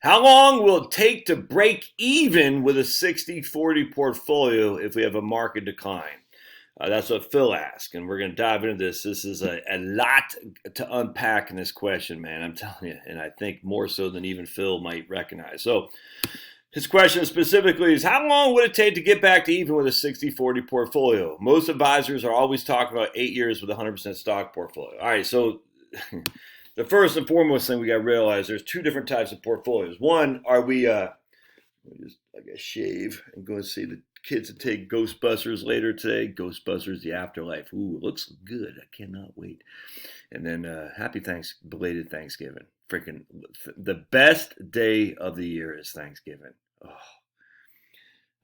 How long will it take to break even with a 60-40 portfolio if we have a market decline? That's what Phil asked, and we're going to dive into this. This is a lot to unpack in this question, man. I'm telling you, and I think more so than even Phil might recognize. So his question specifically is, how long would it take to get back to even with a 60-40 portfolio? Most advisors are always talking about 8 years with a 100% stock portfolio. All right, so the first and foremost thing we got to realize, there's two different types of portfolios. One, are we just, I guess, shave and go and see the kids that take Ghostbusters later today. Ghostbusters: The Afterlife. Ooh, it looks good. I cannot wait. And then belated Thanksgiving. Freaking the best day of the year is Thanksgiving.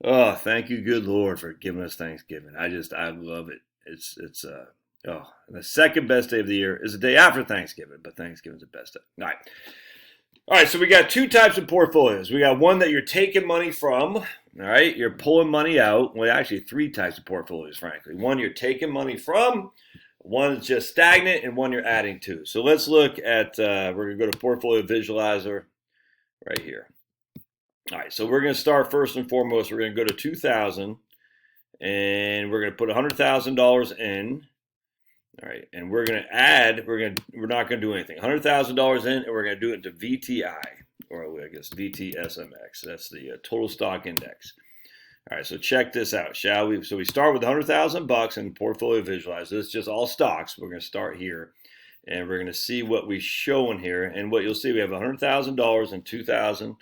Oh, thank you, good Lord, for giving us Thanksgiving. I love it. It's and the second best day of the year is the day after Thanksgiving, but Thanksgiving's the best day. All right, so we got two types of portfolios. We got one that you're taking money from, all right? You're pulling money out. Well, actually, three types of portfolios, frankly. One you're taking money from, one is just stagnant, and one you're adding to. So let's look at, we're going to go to Portfolio Visualizer right here. All right, so we're going to start first and foremost. We're going to go to 2000, and we're going to put $100,000 in. All right, and we're going to add, we're not going to do anything. $100,000 in, and we're going to do it to VTI, or I guess VTSMX. That's the total stock index. All right, so check this out, shall we? So we start with $100,000 in Portfolio Visualizer. This is just all stocks. We're going to start here, and we're going to see what we show in here. And what you'll see, we have $100,000 in 2000,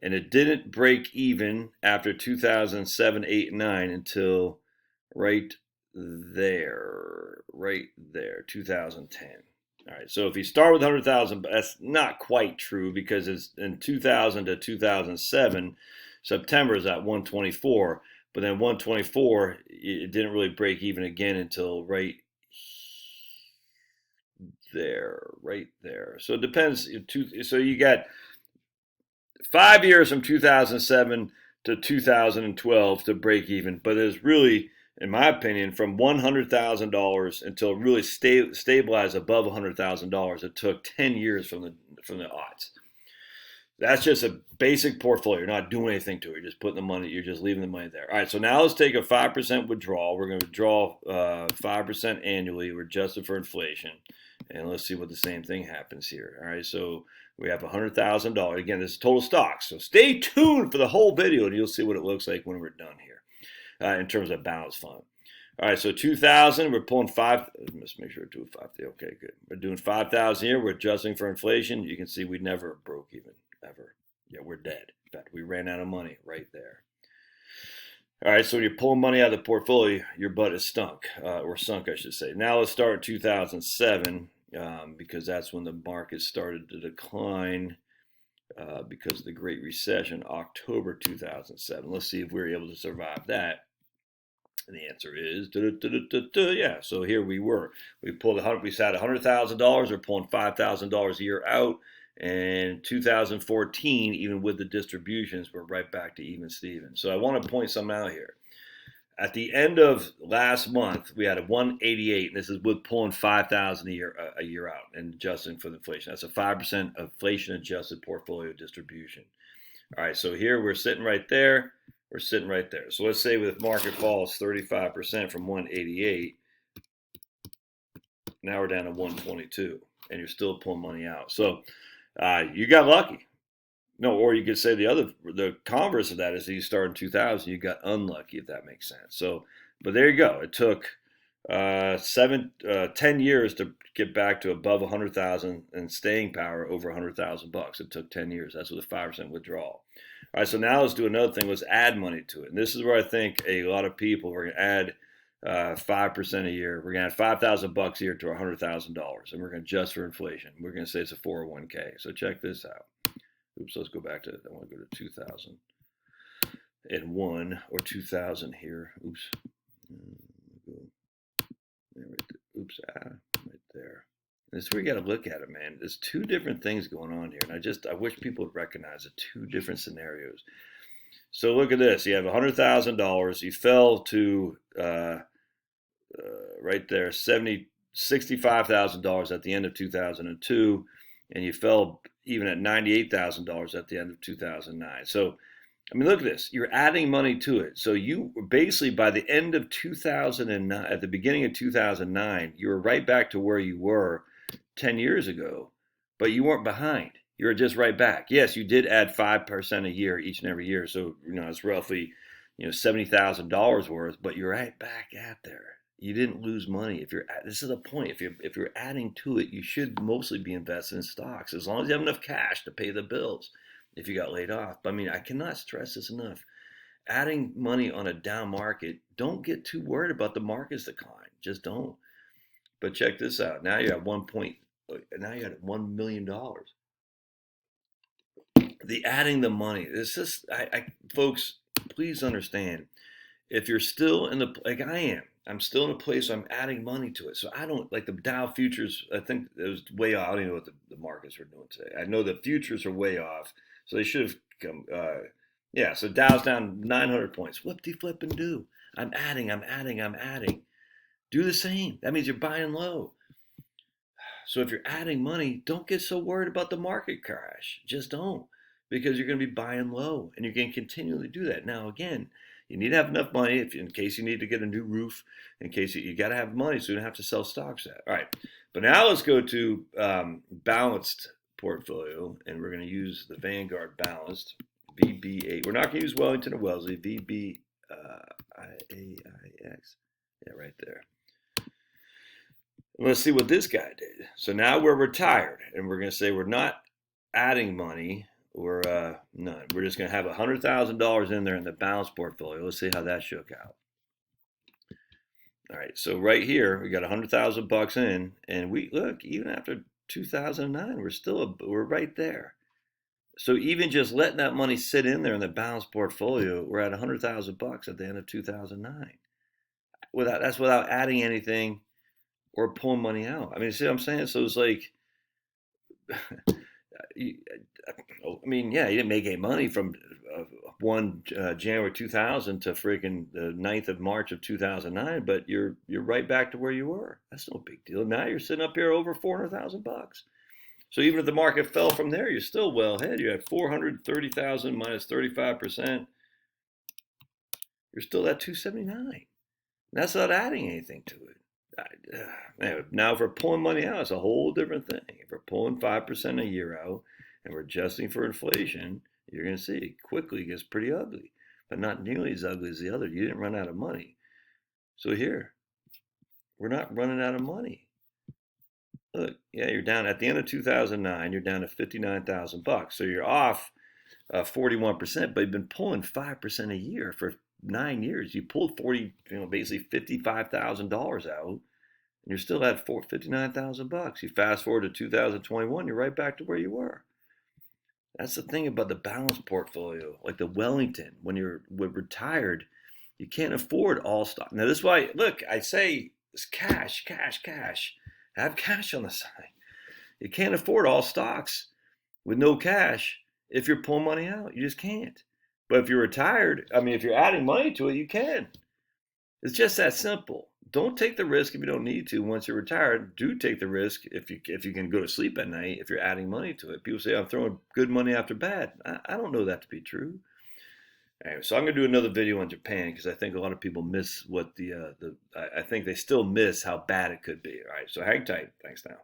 and it didn't break even after 2007, 8, and 9 until right there, 2010. All right, so if you start with 100,000, that's not quite true, because it's in 2000 to 2007, September is at 124, but then 124, it didn't really break even again until right there. So it depends. So you got 5 years from 2007 to 2012 to break even, but it's really, in my opinion, from $100,000 until it really stabilized above $100,000, it took 10 years from the odds. That's just a basic portfolio. You're not doing anything to it. You're just putting the money, you're just leaving the money there. All right, so now let's take a 5% withdrawal. We're going to withdraw 5% annually. We're adjusted for inflation. And let's see what the same thing happens here. All right, so we have $100,000. Again, this is total stock. So stay tuned for the whole video, and you'll see what it looks like when we're done here in terms of balance fund. All right, so 2,000, we're pulling five. Let's make sure we're doing 5. Okay, good. We're doing 5,000 here. We're adjusting for inflation. You can see we never broke even, ever. Yeah, we're dead. In fact, we ran out of money right there. All right, so when you're pulling money out of the portfolio, your butt is sunk, or sunk, I should say. Now let's start in 2007, because that's when the market started to decline because of the Great Recession, October 2007. Let's see if we're able to survive that. And the answer is, yeah. So here we were. We pulled we sat $100,000. We're pulling $5,000 a year out. And 2014, even with the distributions, we're right back to even Steven. So I want to point something out here. At the end of last month, we had a 188, and this is with pulling 5,000 a year out and adjusting for the inflation. That's a 5% inflation-adjusted portfolio distribution. All right, so here we're sitting right there. We're sitting right there. So let's say with market falls 35% from 188, now we're down to 122, and you're still pulling money out. So you got lucky. No, or you could say the converse of that is that you start in 2000, you got unlucky, if that makes sense. So, but there you go. It took 10 years to get back to above 100,000 and staying power over 100,000 bucks. It took 10 years. That's with a 5% withdrawal. All right, so now let's do another thing. Let's add money to it. And this is where I think a lot of people are going to add 5% a year. We're going to add 5,000 bucks a year to $100,000, and we're going to adjust for inflation. We're going to say it's a 401k. So check this out. Oops, let's go back to, I want to go to 2001 or 2000 here. Oops. Oops, right there. This is where you got to look at it, man. There's two different things going on here, and I wish people would recognize the two different scenarios. So look at this. You have $100,000. You fell to right there, $65,000 at the end of 2002, and you fell even at $98,000 at the end of 2009. So, I mean, look at this. You're adding money to it. So you basically, by the end of 2009, at the beginning of 2009, you were right back to where you were 10 years ago, but you weren't behind. You were just right back. Yes, you did add 5% a year each and every year. So, it's roughly, $70,000 worth, but you're right back at there. You didn't lose money. This is the point. If you're adding to it, you should mostly be invested in stocks as long as you have enough cash to pay the bills if you got laid off. But I mean, I cannot stress this enough. Adding money on a down market, don't get too worried about the market's decline. Just don't. But check this out. Now you have now you got $1 million. The adding the money. This is folks, please understand. If you're still in the, like I am, I'm still in a place where I'm adding money to it. So I don't, like the Dow futures, I think it was way off. I don't even know what the markets were doing today. I know the futures are way off. So they should have come, yeah, so Dow's down 900 points. Flip and do. I'm adding. Do the same. That means you're buying low. So if you're adding money, don't get so worried about the market crash. Just don't, because you're going to be buying low, and you're going to continually do that. Now, again, you need to have enough money in case you need to get a new roof, in case you got to have money so you don't have to sell stocks at. All right, but now let's go to balanced portfolio, and we're going to use the Vanguard Balanced, VB8. We're not going to use Wellington or Wellesley, VBIAIX. Yeah, right there. Let's see what this guy did. So now we're retired, and we're going to say we're not adding money. We're none. We're just going to have $100,000 in there in the balanced portfolio. Let's see how that shook out. All right, so right here we got $100,000 in, and we look, even after 2009, we're right there. So even just letting that money sit in there in the balanced portfolio, we're at $100,000 at the end of 2009. That's without adding anything or pulling money out. I mean, see what I'm saying? So it's like, I mean, yeah, you didn't make any money from 1 January 2000 to freaking the 9th of March of 2009, but you're right back to where you were. That's no big deal. Now you're sitting up here over $400,000. So even if the market fell from there, you're still well ahead. You have 430,000 minus 35%. You're still at 279. That's not adding anything to it. Now, if we're pulling money out, it's a whole different thing. If we're pulling 5% a year out and we're adjusting for inflation, you're going to see it quickly gets pretty ugly, but not nearly as ugly as the other. You didn't run out of money. So here, we're not running out of money. Look, yeah, you're down at the end of 2009, you're down to $59,000. So you're off 41%, but you've been pulling 5% a year for 9 years. You pulled basically $55,000 out, and you're still at $59,000. You fast forward to 2021, you're right back to where you were. That's the thing about the balanced portfolio, like the Wellington. When you're retired, you can't afford all stock. Now, this is why, look, I say it's cash. Have cash on the side. You can't afford all stocks with no cash if you're pulling money out. You just can't. But if you're retired, I mean, if you're adding money to it, you can. It's just that simple. Don't take the risk if you don't need to. Once you're retired, do take the risk if you can go to sleep at night, if you're adding money to it. People say, I'm throwing good money after bad. I don't know that to be true. Anyway, so I'm going to do another video on Japan because I think a lot of people miss what I think they still miss how bad it could be. All right, so hang tight. Thanks now.